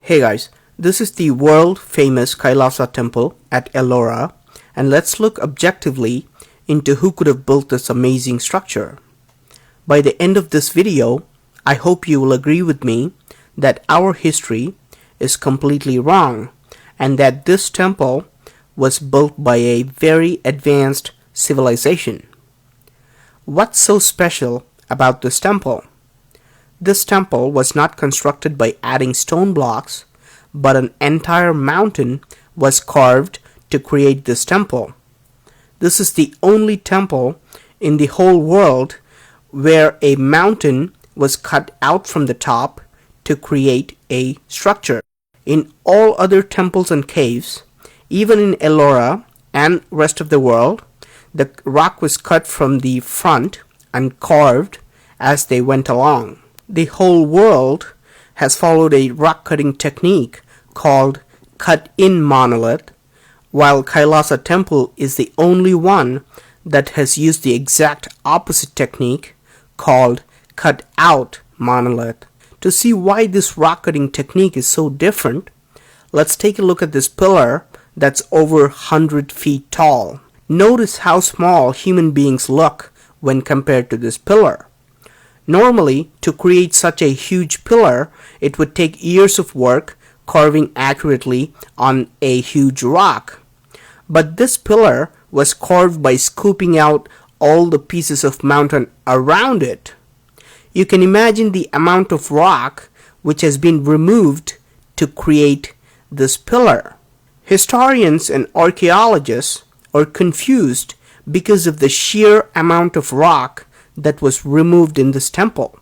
Hey guys, this is the world famous Kailash temple at Ellora, and let's look objectively into who could have built this amazing structure. By the end of this video, I hope you will agree with me that our history is completely wrong and that this temple was built by a very advanced civilization. What's so special about this temple? This temple was not constructed by adding stone blocks, but an entire mountain was carved to create this temple. This is the only temple in the whole world where a mountain was cut out from the top to create a structure. In all other temples and caves, even in Ellora and rest of the world, the rock was cut from the front and carved as they went along. The whole world has followed a rock cutting technique called cut-in monolith, while Kailash temple is the only one that has used the exact opposite technique called cut-out monolith. To see why this rock cutting technique is so different, let's take a look at this pillar that's over 100 feet tall. Notice how small human beings look when compared to this pillar. Normally, to create such a huge pillar, it would take years of work carving accurately on a huge rock. But this pillar was carved by scooping out all the pieces of mountain around it. You can imagine the amount of rock which has been removed to create this pillar. Historians and archaeologists are confused because of the sheer amount of rock that was removed in this temple.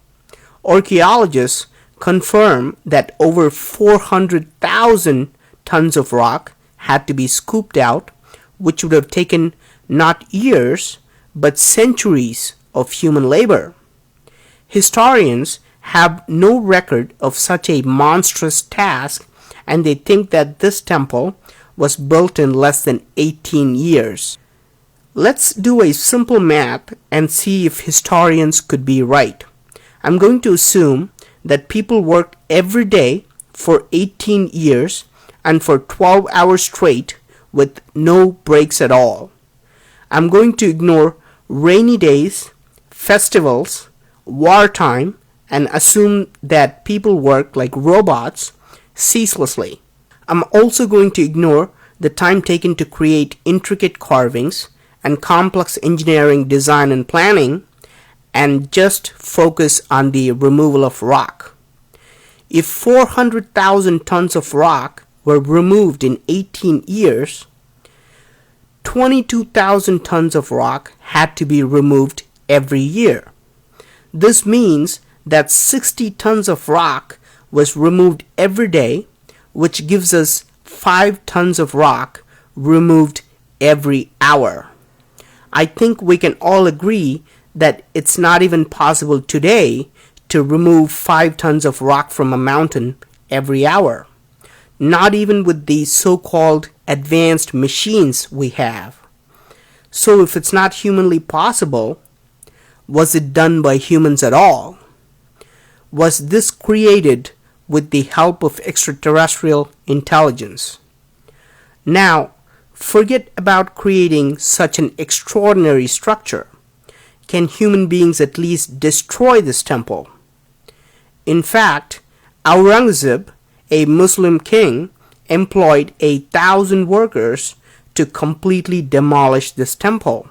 Archaeologists confirm that over 400,000 tons of rock had to be scooped out, which would have taken not years but centuries of human labor. Historians have no record of such a monstrous task, and they think that this temple was built in less than 18 years. Let's do a simple math and see if historians could be right. I'm going to assume that people worked every day for 18 years and for 12 hours straight with no breaks at all. I'm going to ignore rainy days, festivals, wartime, and assume that people work like robots ceaselessly. I'm also going to ignore the time taken to create intricate carvings and complex engineering design and planning, and just focus on the removal of rock. If 400,000 tons of rock were removed in 18 years, 22,000 tons of rock had to be removed every year. This means that 60 tons of rock was removed every day, which gives us 5 tons of rock removed every hour. I think we can all agree that it's not even possible today to remove 5 tons of rock from a mountain every hour. Not even with the so-called advanced machines we have. So if it's not humanly possible, was it done by humans at all? Was this created with the help of extraterrestrial intelligence? Now, forget about creating such an extraordinary structure. Can human beings at least destroy this temple? In fact, Aurangzeb, a Muslim king, employed 1,000 workers to completely demolish this temple.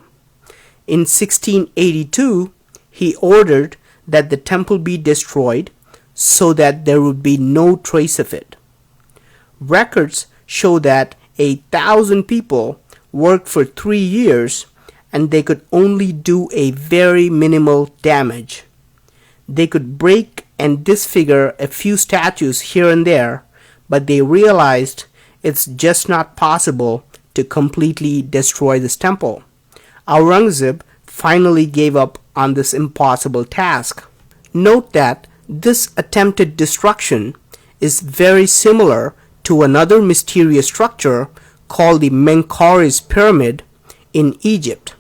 In 1682, he ordered that the temple be destroyed so that there would be no trace of it. Records show that 1,000 people worked for 3 years and they could only do a very minimal damage. They could break and disfigure a few statues here and there, but they realized it's just not possible to completely destroy this temple. Aurangzeb finally gave up on this impossible task. Note that this attempted destruction is very similar to another mysterious structure called the Menkaures pyramid in Egypt.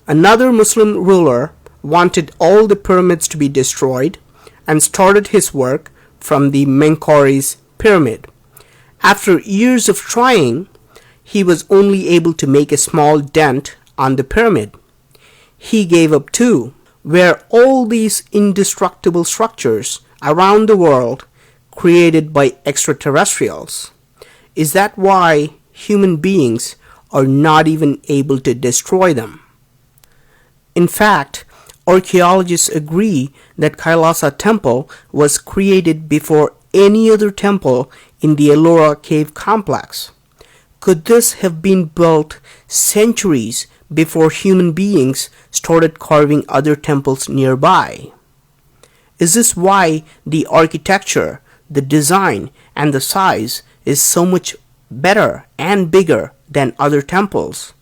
Another Muslim ruler wanted all the pyramids to be destroyed and started his work from the Menkaures pyramid. After years of trying, he was only able to make a small dent on the pyramid. He gave up too. Were all these indestructible structures around the world created by extraterrestrials? Is that why human beings are not even able to destroy them? In fact, archaeologists agree that Kailash temple was created before any other temple in the Ellora cave complex. Could this have been built centuries before human beings started carving other temples nearby? Is this why the architecture, the design, and the size is so much better and bigger than other temples?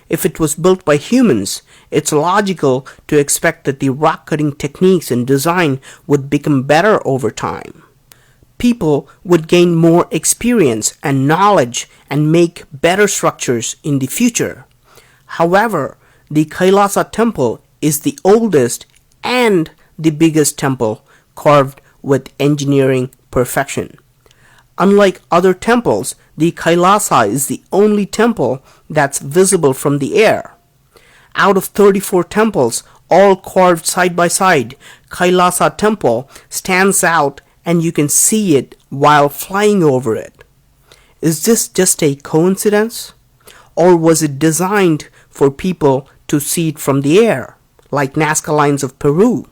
If it was built by humans, it's logical to expect that the rock cutting techniques and design would become better over time. People would gain more experience and knowledge and make better structures in the future. However, the Kailash temple is the oldest and the biggest temple carved with engineering perfection. Unlike other temples, the Kailash is the only temple that's visible from the air. Out of 34 temples, all carved side by side, Kailash temple stands out and you can see it while flying over it. Is this just a coincidence? Or was it designed for people to see it from the air, like Nazca Lines of Peru?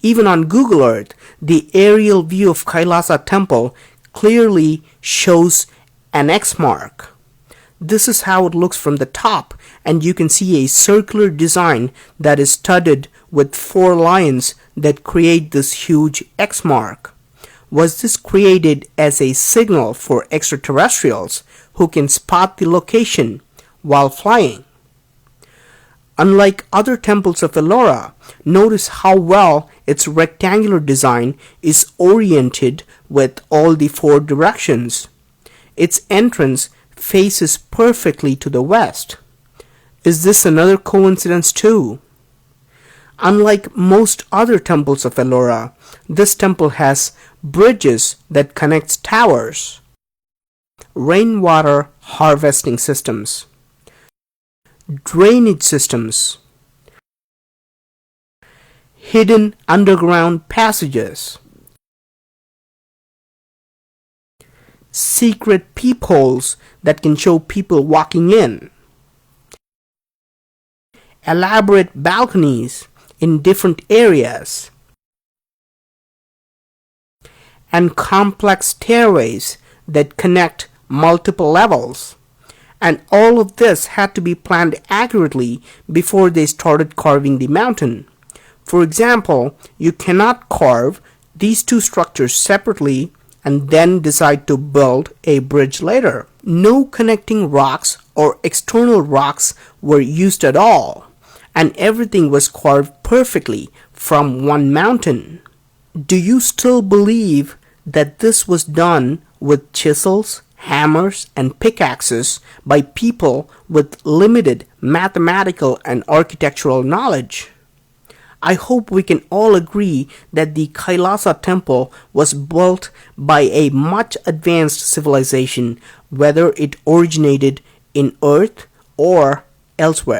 Even on Google Earth, the aerial view of Kailash temple clearly shows an X mark. This is how it looks from the top, and you can see a circular design that is studded with 4 lions that create this huge X mark. Was this created as a signal for extraterrestrials who can spot the location while flying? Unlike other temples of Ellora, notice how well its rectangular design is oriented with all the 4 directions. Its entrance faces perfectly to the west. Is this another coincidence too? Unlike most other temples of Ellora, this temple has bridges that connect towers, rainwater harvesting systems, drainage systems, hidden underground passages, secret peepholes that can show people walking in, elaborate balconies in different areas, and complex stairways that connect multiple levels. And all of this had to be planned accurately before they started carving the mountain. For example, you cannot carve these 2 structures separately and then decide to build a bridge later. No connecting rocks or external rocks were used at all, and everything was carved perfectly from one mountain. Do you still believe that this was done with chisels, hammers, and pickaxes by people with limited mathematical and architectural knowledge? I hope we can all agree that the Kailash temple was built by a much advanced civilization, whether it originated in Earth or elsewhere.